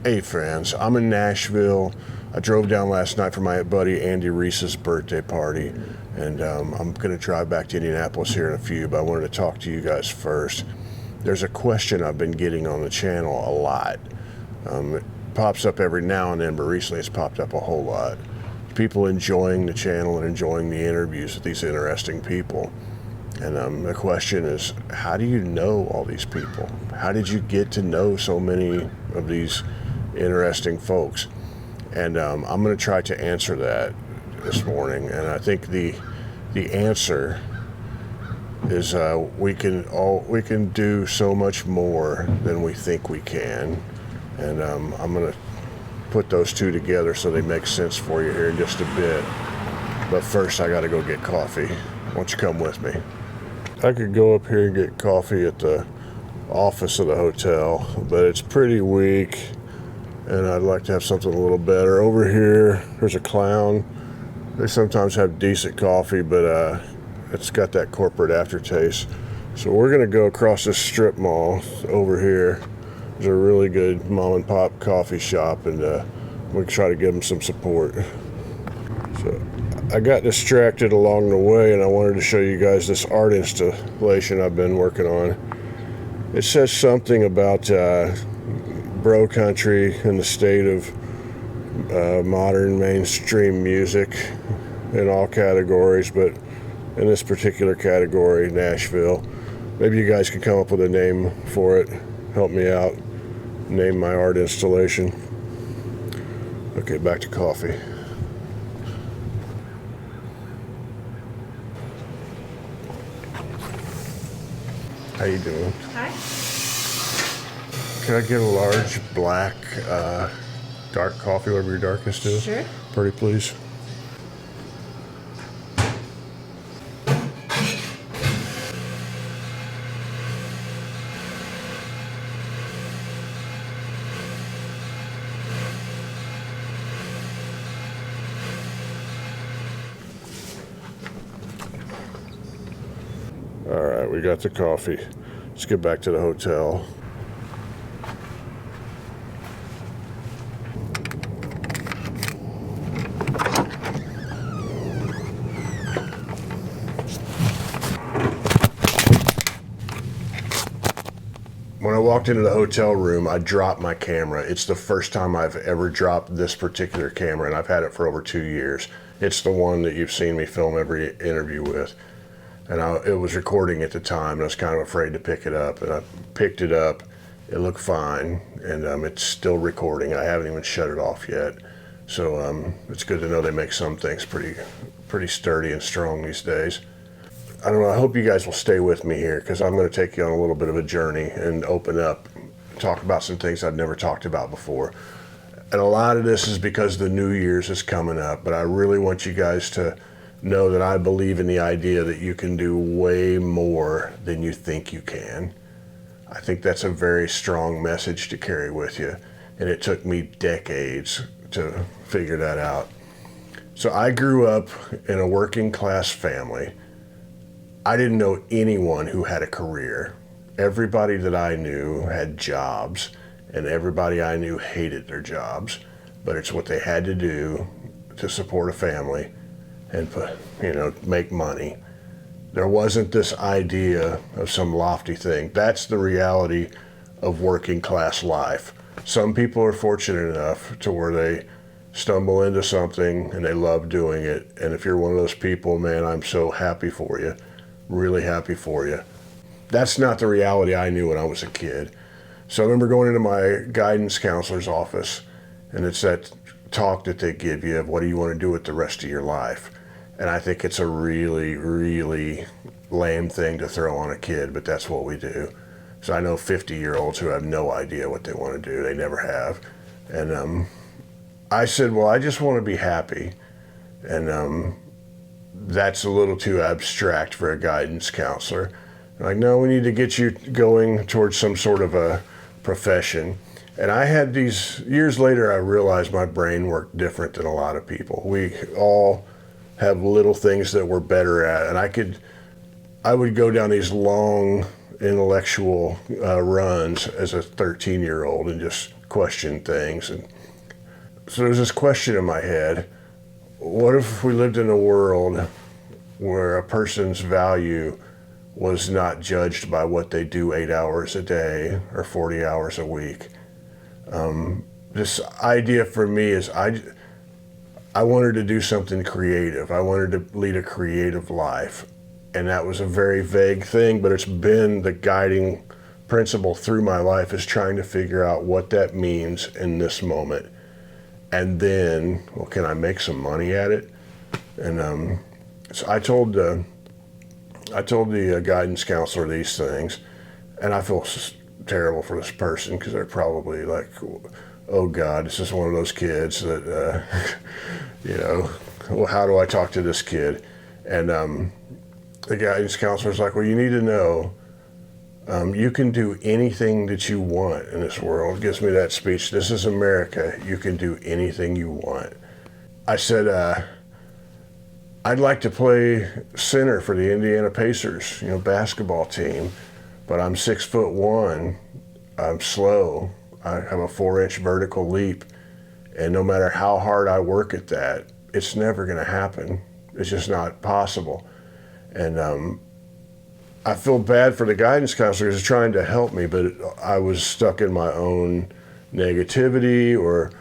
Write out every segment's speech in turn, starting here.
Hey friends, I'm in Nashville. I drove down last night for my buddy Andy Reese's birthday party, and I'm going to drive back to Indianapolis here in a few, but I wanted to talk to you guys first. There's a question I've been getting on the channel a lot. It pops up every now and then, but recently it's popped up a whole lot. People enjoying the channel and enjoying the interviews with these interesting people. And the question is, how do you know all these people? How did you get to know so many of these interesting folks? And I'm going to try to answer that this morning. And I think the answer is we can do so much more than we think we can. And I'm going to put those two together so they make sense for you here in just a bit. But first, I got to go get coffee. Why don't you come with me? I could go up here and get coffee at the office of the hotel, but it's pretty weak, and I'd like to have something a little better. Over here, there's a Clown. They sometimes have decent coffee, but it's got that corporate aftertaste. So we're gonna go across this strip mall over here. There's a really good mom and pop coffee shop, and we can try to give them some support. So I got distracted along the way, and I wanted to show you guys this art installation I've been working on. It says something about bro country and the state of modern mainstream music in all categories, but in this particular category, Nashville. Maybe you guys can come up with a name for it. Help me out. Name my art installation. Okay, back to coffee. How you doing? Hi. Can I get a large black dark coffee, whatever your darkest is? Sure. Pretty please. All right, we got the coffee. Let's get back to the hotel. When I walked into the hotel room, I dropped my camera. It's the first time I've ever dropped this particular camera, and I've had it for over 2 years. It's the one that you've seen me film every interview with. And it was recording at the time, and I was kind of afraid to pick it up. And I picked it up. It looked fine, and it's still recording. I haven't even shut it off yet. So it's good to know they make some things pretty sturdy and strong these days. I don't know, I hope you guys will stay with me here, because I'm going to take you on a little bit of a journey and open up, talk about some things I've never talked about before. And a lot of this is because the New Year's is coming up, but I really want you guys to know that I believe in the idea that you can do way more than you think you can. I think that's a very strong message to carry with you, and it took me decades to figure that out. So I grew up in a working class family. I didn't know anyone who had a career. Everybody that I knew had jobs, and everybody I knew hated their jobs, but it's what they had to do to support a family and make money. There wasn't this idea of some lofty thing. That's the reality of working class life. Some people are fortunate enough to where they stumble into something and they love doing it. And if you're one of those people, man, I'm so happy for you. Really happy for you. That's not the reality I knew when I was a kid. So I remember going into my guidance counselor's office, and it's that talk that they give you of what do you want to do with the rest of your life. And I think it's a really, really lame thing to throw on a kid, but that's what we do. So I know 50-year-olds who have no idea what they want to do. They never have. And I said, well, I just want to be happy. And that's a little too abstract for a guidance counselor. They're like, no, we need to get you going towards some sort of a profession. And I had these, years later, I realized my brain worked different than a lot of people. We all have little things that we're better at. And I would go down these long intellectual runs as a 13-year-old and just question things. And so there's this question in my head: what if we lived in a world where a person's value was not judged by what they do 8 hours a day or 40 hours a week? This idea for me is I wanted to do something creative. I wanted to lead a creative life. And that was a very vague thing, but it's been the guiding principle through my life, is trying to figure out what that means in this moment. And then, well, can I make some money at it? And so I told the guidance counselor these things, and I feel terrible for this person, because they're probably like, oh God, this is one of those kids that, well, how do I talk to this kid? And the guidance counselor's like, well, you need to know, you can do anything that you want in this world. Gives me that speech. This is America. You can do anything you want. I said, I'd like to play center for the Indiana Pacers, basketball team, but I'm 6'1". I'm slow. I have a 4-inch vertical leap, and no matter how hard I work at that, it's never going to happen. It's just not possible. And I feel bad for the guidance counselor who's trying to help me, but I was stuck in my own negativity, or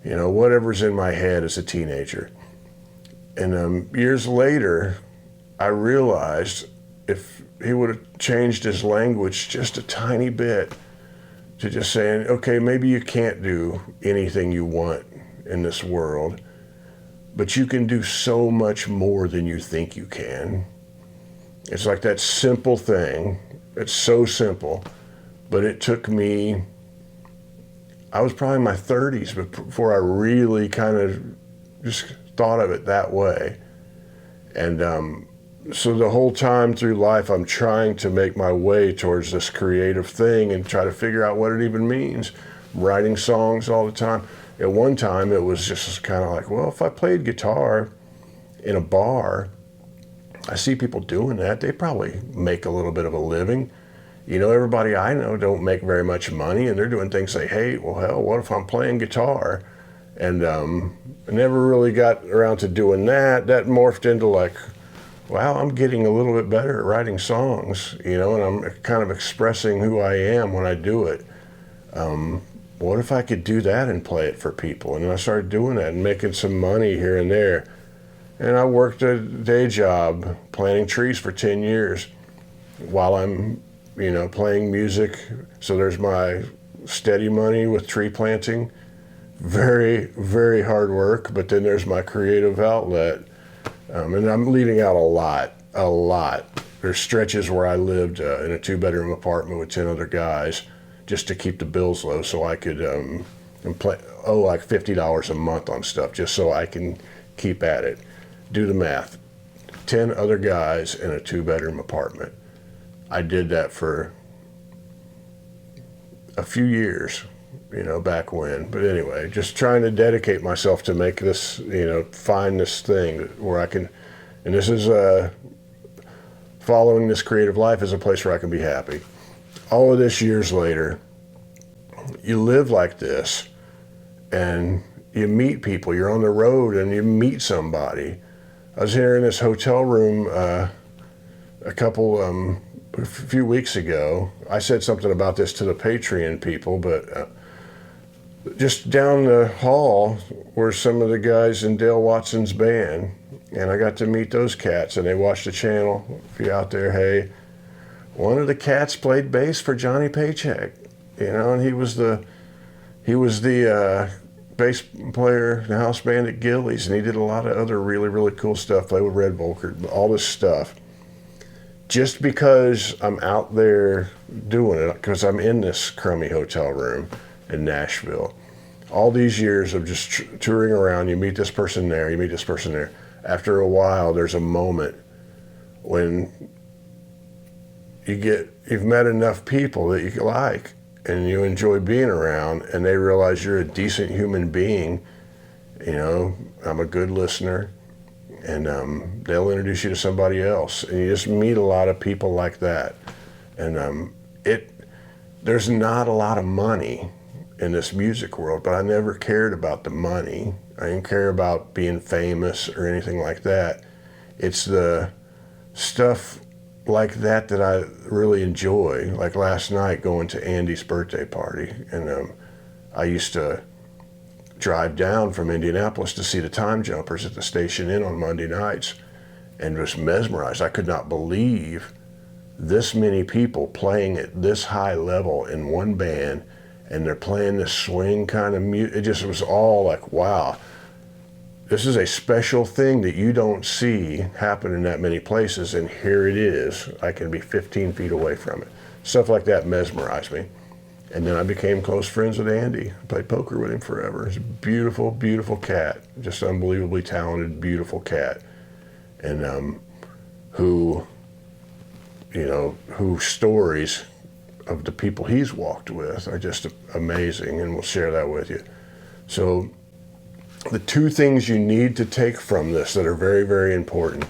whatever's in my head as a teenager. And years later, I realized if he would have changed his language just a tiny bit, to just saying, okay, maybe you can't do anything you want in this world, but you can do so much more than you think you can. It's like that simple thing. It's so simple, but it took me, I was probably in my 30s before I really kind of just thought of it that way. And so the whole time through life, I'm trying to make my way towards this creative thing and try to figure out what it even means. I'm writing songs all the time. At one time, it was just kind of like, well, if I played guitar in a bar, I see people doing that. They probably make a little bit of a living. Everybody I know don't make very much money, and they're doing things they hate. Well, hell, what if I'm playing guitar? And I never really got around to doing that. That morphed into like, wow, I'm getting a little bit better at writing songs, and I'm kind of expressing who I am when I do it. What if I could do that and play it for people? And then I started doing that and making some money here and there. And I worked a day job planting trees for 10 years while I'm, playing music. So there's my steady money with tree planting. Very, very hard work, but then there's my creative outlet. And I'm leaving out a lot. There's stretches where I lived in a 2-bedroom apartment with 10 other guys just to keep the bills low, so I could owe like $50 a month on stuff just so I can keep at it. Do the math. 10 other guys in a 2-bedroom apartment. I did that for a few years, back when. But anyway, just trying to dedicate myself to make this, find this thing where I can, and this is following this creative life is a place where I can be happy. All of this years later, you live like this, and you meet people. You're on the road, and you meet somebody. I was here in this hotel room a few weeks ago. I said something about this to the Patreon people, but just down the hall were some of the guys in Dale Watson's band, and I got to meet those cats, and they watched the channel. If you're out there, hey, one of the cats played bass for Johnny Paycheck, and he was the bass player in the house band at Gillies, and he did a lot of other really, really cool stuff, played with Red Volker, all this stuff. Just because I'm out there doing it, because I'm in this crummy hotel room in Nashville. All these years of just touring around, you meet this person there, you meet this person there. After a while, there's a moment when you've met enough people that you like and you enjoy being around, and they realize you're a decent human being. I'm a good listener, and they'll introduce you to somebody else, and you just meet a lot of people like that. And there's not a lot of money in this music world, but I never cared about the money. I didn't care about being famous or anything like that. It's the stuff like that that I really enjoy. Like last night going to Andy's birthday party, and I used to drive down from Indianapolis to see the Time Jumpers at the Station Inn on Monday nights, and was mesmerized. I could not believe this many people playing at this high level in one band, and they're playing this swing kind of music. It just was all like, wow, this is a special thing that you don't see happen in that many places, and here it is. I can be 15 feet away from it. Stuff like that mesmerized me. And then I became close friends with Andy. I played poker with him forever. He's a beautiful, beautiful cat. Just unbelievably talented, beautiful cat. And who stories of the people he's walked with are just amazing, and we'll share that with you. So the two things you need to take from this that are very, very important.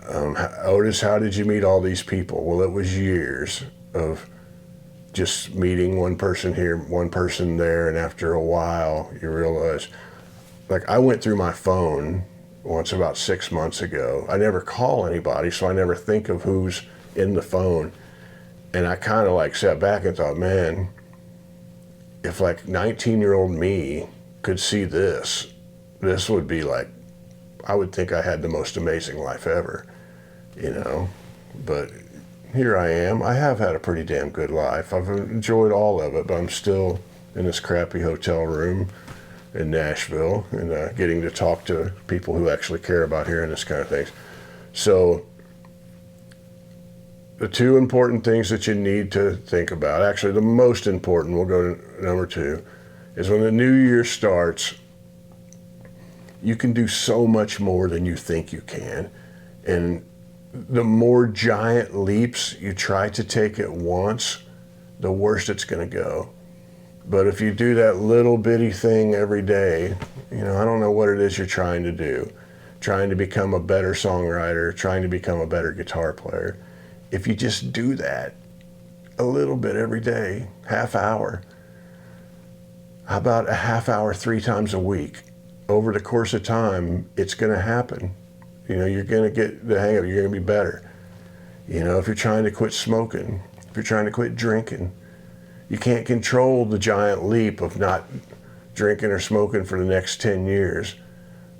Otis, how did you meet all these people? Well, it was years of just meeting one person here, one person there, and after a while you realize, like, I went through my phone once about 6 months ago. I never call anybody, so I never think of who's in the phone. And I kind of like sat back and thought, man, if like 19-year-old me could see this would be like, I would think I had the most amazing life ever, But here I am. I have had a pretty damn good life. I've enjoyed all of it, but I'm still in this crappy hotel room in Nashville, and getting to talk to people who actually care about hearing this kind of things. So the two important things that you need to think about, actually the most important, we'll go to number 2, is when the new year starts, you can do so much more than you think you can. And the more giant leaps you try to take at once, the worse it's going to go. But if you do that little bitty thing every day, I don't know what it is you're trying to do, trying to become a better songwriter, trying to become a better guitar player. If you just do that a little bit every day, half hour, how about a half hour 3 times a week? Over the course of time, it's going to happen. You're going to get the hang of it. You're going to be better. If you're trying to quit smoking, if you're trying to quit drinking, you can't control the giant leap of not drinking or smoking for the next 10 years,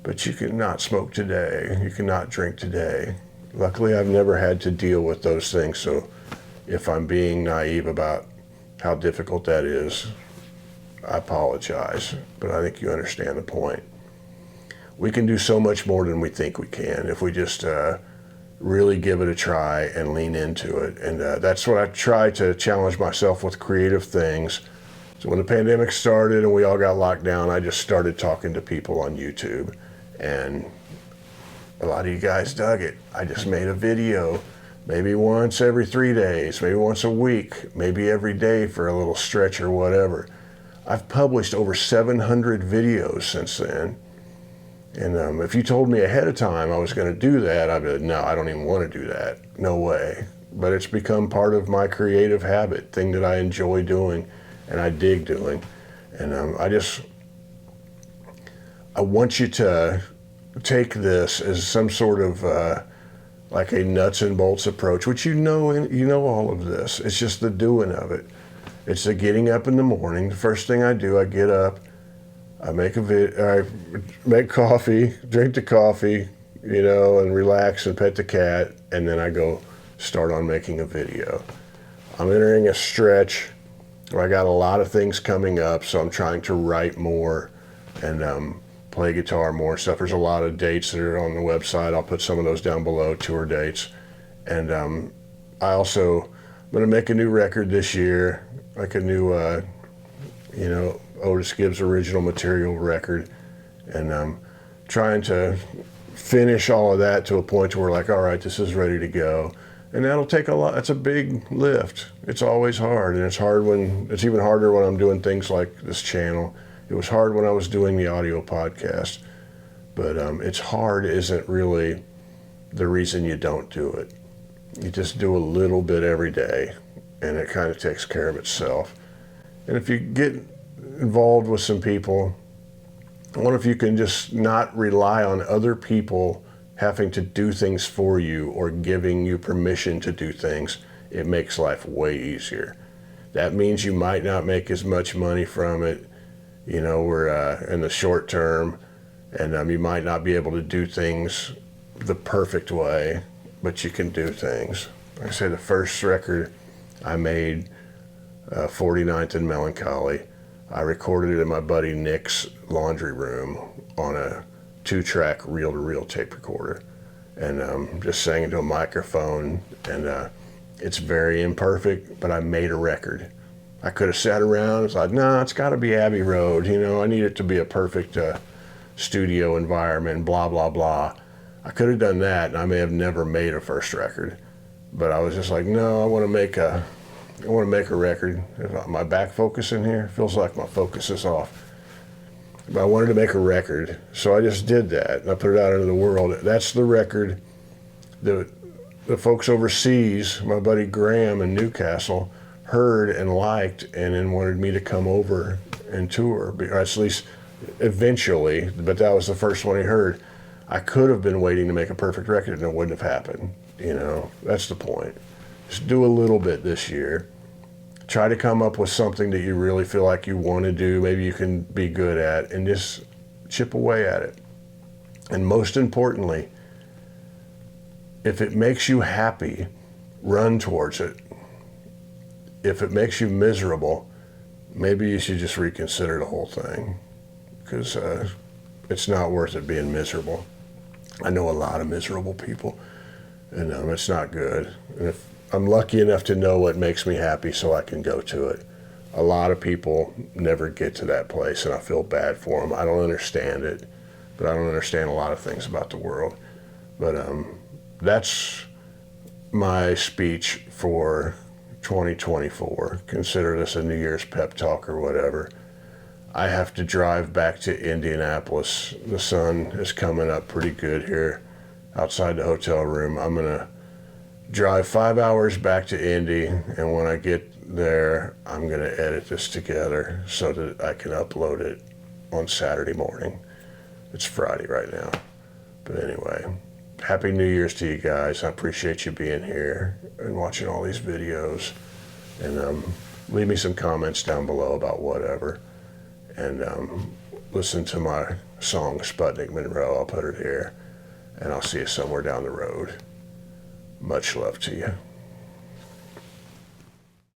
but you can not smoke today. You can not drink today. Luckily, I've never had to deal with those things, so if I'm being naive about how difficult that is, I apologize, but I think you understand the point. We can do so much more than we think we can if we just really give it a try and lean into it. And that's what I try to challenge myself with, creative things. So when the pandemic started and we all got locked down, I just started talking to people on YouTube, and a lot of you guys dug it. I just made a video, maybe once every 3 days, maybe once a week, maybe every day for a little stretch or whatever. I've published over 700 videos since then. And if you told me ahead of time I was going to do that, I'd be like, no, I don't even want to do that. No way. But it's become part of my creative habit, thing that I enjoy doing and I dig doing. And I want you to take this as some sort of like a nuts and bolts approach, which you know all of this. It's just the doing of it. It's the getting up in the morning. The first thing I do, I get up, I make coffee, drink the coffee, and relax and pet the cat, and then I go start on making a video. I'm entering a stretch where I got a lot of things coming up, so I'm trying to write more and play guitar more and stuff. There's a lot of dates that are on the website. I'll put some of those down below, tour dates. And I'm going to make a new record this year, like a new, Otis Gibbs original material record, and I'm trying to finish all of that to a point where we're like, all right, this is ready to go. And that'll take a lot. That's a big lift. It's always hard, and it's even harder when I'm doing things like this channel. It was hard when I was doing the audio podcast, but it's hard isn't really the reason you don't do it. You just do a little bit every day, and it kind of takes care of itself. And if you get involved with some people. I wonder if you can just not rely on other people having to do things for you or giving you permission to do things. It makes life way easier. That means you might not make as much money from it, you know, we're in the short term, and you might not be able to do things the perfect way, but you can do things. Like I say, the first record I made, 49th and Melancholy, I recorded it in my buddy Nick's laundry room on a 2-track reel-to-reel tape recorder, and just sang into a microphone, and it's very imperfect, but I made a record. I could have sat around and was like, no, it's got to be Abbey Road, you know, I need it to be a perfect studio environment, blah, blah, blah. I could have done that, and I may have never made a first record, but I was just like, no, I want to make a record. My back focus in here feels like my focus is off. But I wanted to make a record, so I just did that, and I put it out into the world. That's the record. The folks overseas, my buddy Graham in Newcastle, heard and liked, and then wanted me to come over and tour, or at least eventually, but that was the first one he heard. I could have been waiting to make a perfect record, and it wouldn't have happened. You know, that's the point. Just do a little bit this year. Try to come up with something that you really feel like you want to do, maybe you can be good at, and just chip away at it. And most importantly, if it makes you happy, run towards it. If it makes you miserable, maybe you should just reconsider the whole thing, because it's not worth it being miserable. I know a lot of miserable people, and it's not good. And if I'm lucky enough to know what makes me happy so I can go to it. A lot of people never get to that place, and I feel bad for them. I don't understand it, but I don't understand a lot of things about the world. But that's my speech for 2024. Consider this a New Year's pep talk or whatever. I have to drive back to Indianapolis. The sun is coming up pretty good here outside the hotel room. I'm going to drive 5 hours back to Indy, and when I get there, I'm going to edit this together so that I can upload it on Saturday morning. It's Friday right now. But anyway, Happy New Year's to you guys. I appreciate you being here and watching all these videos. And leave me some comments down below about whatever. And listen to my song, Sputnik Monroe. I'll put it here. And I'll see you somewhere down the road. Much love to you.